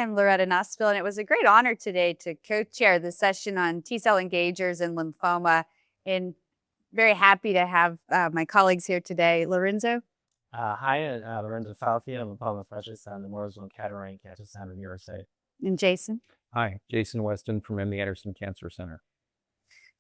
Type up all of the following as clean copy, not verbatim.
I'm Loretta Nastoupil, and it was a great honor today to co-chair the session on T-cell engagers and lymphoma. And very happy to have my colleagues here today. Lorenzo? Hi, Lorenzo Falchi. I'm a lymphoma specialist at the Sloan Kettering Cancer Center in New York State. And Jason? Hi, Jason Westin from MD Anderson Cancer Center.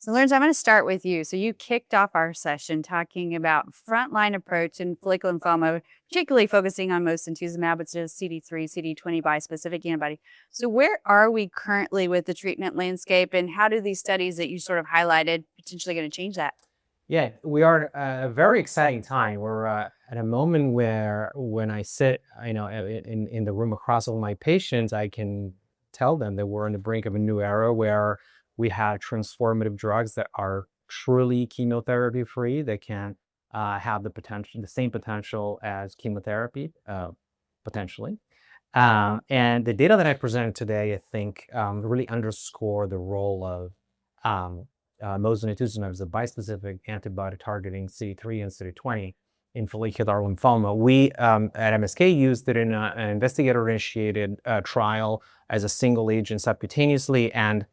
So Lorenzo, I'm going to start with you. So you kicked off our session talking about frontline approach in follicular lymphoma, particularly focusing on mosunetuzumab, which is CD3, CD20 bispecific antibody. So where are we currently with the treatment landscape, and how do these studies that you sort of highlighted potentially going to change that? Yeah, we are at a very exciting time. We're at a moment where when I sit, in the room across all my patients, I can tell them that we're on the brink of a new era where we have transformative drugs that are truly chemotherapy-free, that can have the same potential as chemotherapy, potentially. And the data that I presented today, I think, really underscore the role of mosunetuzumab as a bispecific antibody targeting CD3 and CD20 in follicular lymphoma. We at MSK used it in an investigator-initiated trial as a single agent subcutaneously, and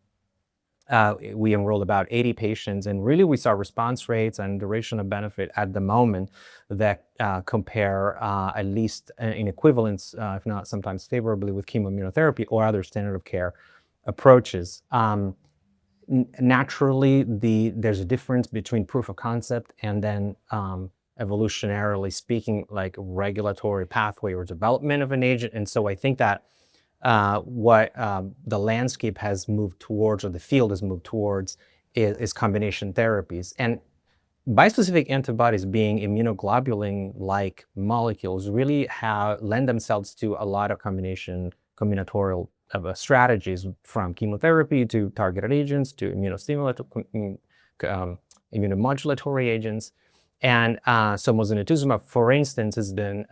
we enrolled about 80 patients, and really we saw response rates and duration of benefit at the moment that compare at least in equivalence, if not sometimes favorably, with chemoimmunotherapy or other standard of care approaches. Naturally, there's a difference between proof of concept and then evolutionarily speaking, like regulatory pathway or development of an agent. And so I think that what the landscape has moved towards, or the field has moved towards, is combination therapies. And bispecific antibodies, being immunoglobulin-like molecules, really lend themselves to a lot of combinatorial strategies, from chemotherapy to targeted agents to immunomodulatory agents. And so mosunetuzumab, for instance, has been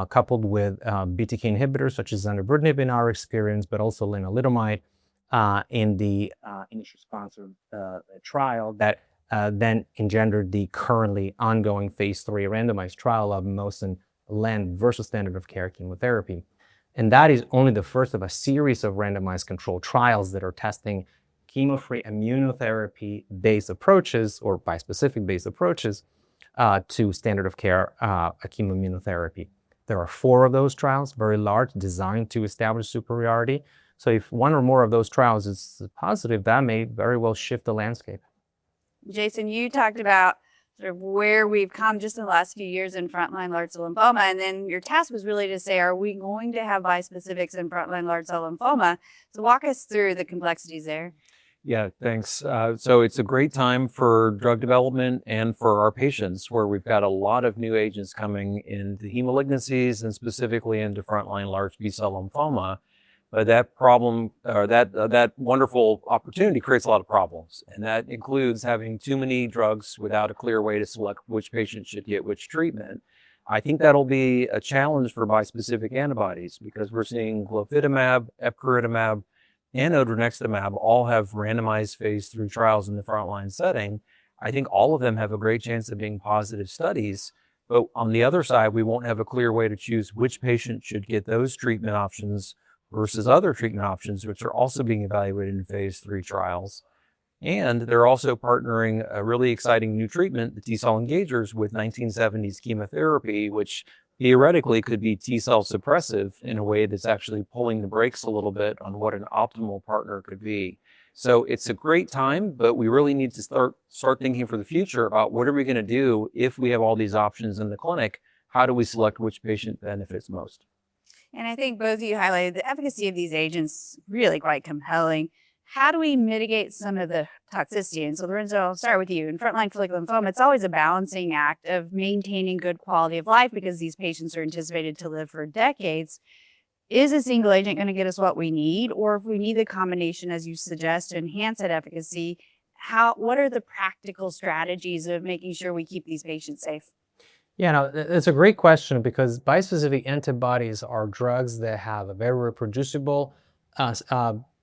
coupled with BTK inhibitors such as zanubrutinib in our experience, but also lenalidomide in the initial sponsored trial that then engendered the currently ongoing phase 3 randomized trial of mosun-len versus standard of care chemotherapy. And that is only the first of a series of randomized controlled trials that are testing chemo-free immunotherapy-based approaches or bispecific-based approaches to standard of care chemoimmunotherapy. There are 4 of those trials, very large, designed to establish superiority. So if one or more of those trials is positive, that may very well shift the landscape. Jason, you talked about sort of where we've come just in the last few years in frontline large cell lymphoma, and then your task was really to say, are we going to have bispecifics in frontline large cell lymphoma? So walk us through the complexities there. Yeah, thanks. So it's a great time for drug development and for our patients, where we've got a lot of new agents coming into hemalignancies and specifically into frontline large B-cell lymphoma. But that problem, or that wonderful opportunity, creates a lot of problems. And that includes having too many drugs without a clear way to select which patient should get which treatment. I think that'll be a challenge for bispecific antibodies, because we're seeing glofitamab, epcoritamab, and odronextamab all have randomized phase 3 trials in the frontline setting. I think all of them have a great chance of being positive studies. But on the other side, we won't have a clear way to choose which patient should get those treatment options versus other treatment options, which are also being evaluated in phase 3 trials. And they're also partnering a really exciting new treatment, the T-cell engagers, with 1970s chemotherapy, which theoretically could be T-cell suppressive in a way that's actually pulling the brakes a little bit on what an optimal partner could be. So it's a great time, but we really need to start thinking for the future about what are we going to do if we have all these options in the clinic. How do we select which patient benefits most? And I think both of you highlighted the efficacy of these agents really quite compelling. How do we mitigate some of the toxicity? And so, Lorenzo, I'll start with you. In frontline follicular lymphoma, it's always a balancing act of maintaining good quality of life, because these patients are anticipated to live for decades. Is a single agent going to get us what we need? Or if we need the combination, as you suggest, to enhance that efficacy, what are the practical strategies of making sure we keep these patients safe? Yeah, no, it's a great question, because bispecific antibodies are drugs that have a very reproducible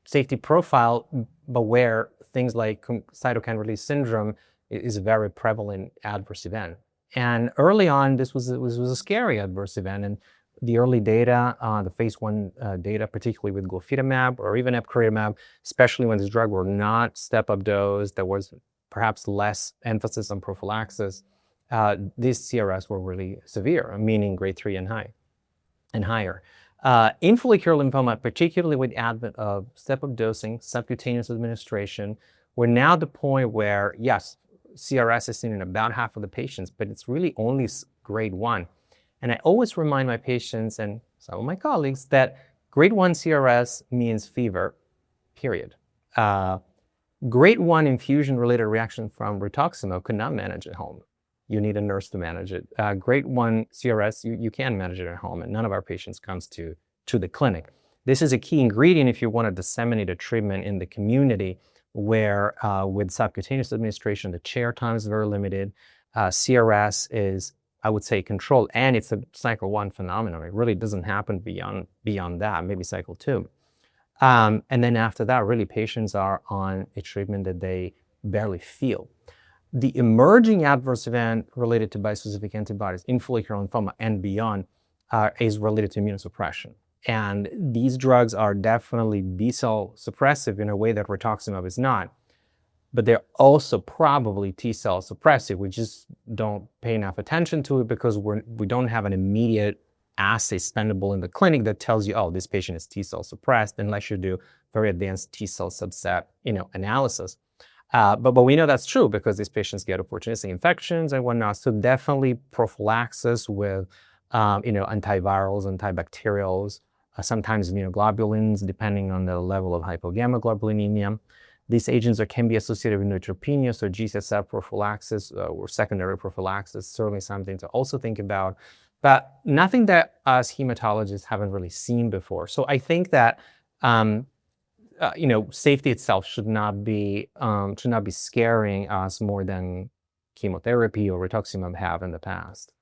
safety profile, but where things like cytokine release syndrome is a very prevalent adverse event. And early on, this was a scary adverse event, and the early data, the phase 1 data, particularly with glofitamab or even epcoritamab, especially when this drug were not step-up dose, there was perhaps less emphasis on prophylaxis. These CRS were really severe, meaning grade 3 and higher. In follicular lymphoma, particularly with the advent of step-up dosing, subcutaneous administration, we're now at the point where, yes, CRS is seen in about half of the patients, but it's really only grade 1. And I always remind my patients and some of my colleagues that grade 1 CRS means fever, period. Grade 1 infusion-related reaction from rituximab could not manage at home. You need a nurse to manage it. Grade 1 CRS, you can manage it at home, and none of our patients comes to the clinic. This is a key ingredient if you want to disseminate a treatment in the community where with subcutaneous administration, the chair time is very limited. CRS is, I would say, controlled, and it's a cycle 1 phenomenon. It really doesn't happen beyond that, maybe cycle 2. And then after that, really patients are on a treatment that they barely feel. The emerging adverse event related to bispecific antibodies in follicular lymphoma and beyond is related to immunosuppression. And these drugs are definitely B-cell suppressive in a way that rituximab is not. But they're also probably T-cell suppressive. We just don't pay enough attention to it because we don't have an immediate assay spendable in the clinic that tells you, oh, this patient is T-cell suppressed, unless you do very advanced T-cell subset, analysis. But we know that's true because these patients get opportunistic infections and whatnot. So definitely prophylaxis with, antivirals, antibacterials, sometimes immunoglobulins, depending on the level of hypogammaglobulinemia. These agents can be associated with neutropenia, so G-CSF prophylaxis or secondary prophylaxis, certainly something to also think about, but nothing that us hematologists haven't really seen before. So I think that safety itself should not be scaring us more than chemotherapy or rituximab have in the past.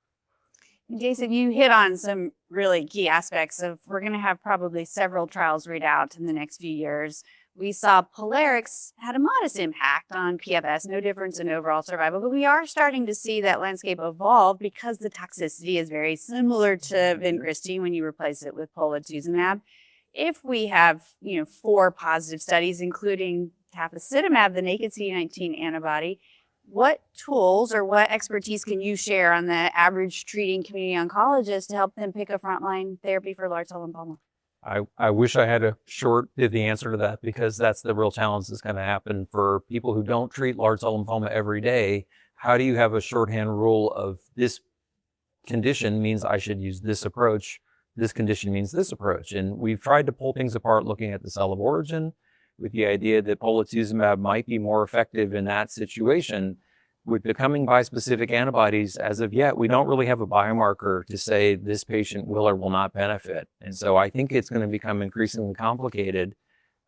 Jason, you hit on some really key aspects of, we're going to have probably several trials read out in the next few years. We saw Polarix had a modest impact on PFS, no difference in overall survival, but we are starting to see that landscape evolve because the toxicity is very similar to vincristine when you replace it with polatuzumab. If we have, 4 positive studies, including tafasitamab, the naked CD19 antibody, what tools or what expertise can you share on the average treating community oncologist to help them pick a frontline therapy for large cell lymphoma? I wish I had a short the answer to that, because that's the real challenge that's going to happen for people who don't treat large cell lymphoma every day. How do you have a shorthand rule of this condition means I should use this approach, this condition means this approach? And we've tried to pull things apart looking at the cell of origin with the idea that polatuzumab might be more effective in that situation. With becoming bispecific antibodies, as of yet, we don't really have a biomarker to say this patient will or will not benefit. And so I think it's going to become increasingly complicated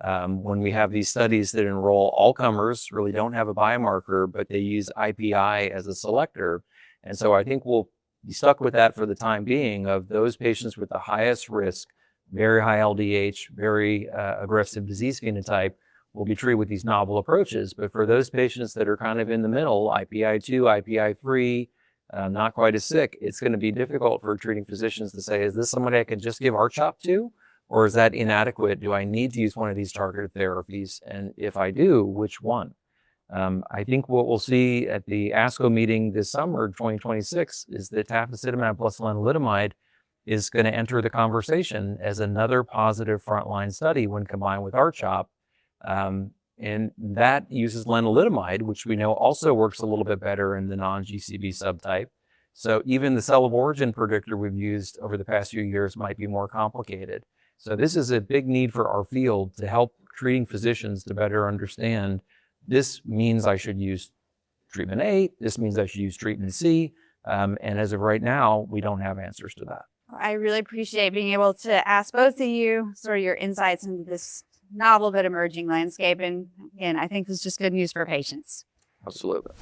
when we have these studies that enroll all comers, really don't have a biomarker, but they use IPI as a selector. And so I think we'll be stuck with that for the time being, of those patients with the highest risk, very high LDH, very aggressive disease phenotype, will be treated with these novel approaches. But for those patients that are kind of in the middle, IPI2, IPI3, not quite as sick, it's going to be difficult for treating physicians to say, is this somebody I can just give R-CHOP to? Or is that inadequate? Do I need to use one of these targeted therapies? And if I do, which one? I think what we'll see at the ASCO meeting this summer, 2026, is that tafasitamab plus lenalidomide is going to enter the conversation as another positive frontline study when combined with R-CHOP. And that uses lenalidomide, which we know also works a little bit better in the non-GCB subtype. So even the cell of origin predictor we've used over the past few years might be more complicated. So this is a big need for our field to help treating physicians to better understand, this means I should use treatment A, this means I should use treatment C. And as of right now, we don't have answers to that. I really appreciate being able to ask both of you sort of your insights into this novel but emerging landscape. And again, I think this is just good news for patients. Absolutely.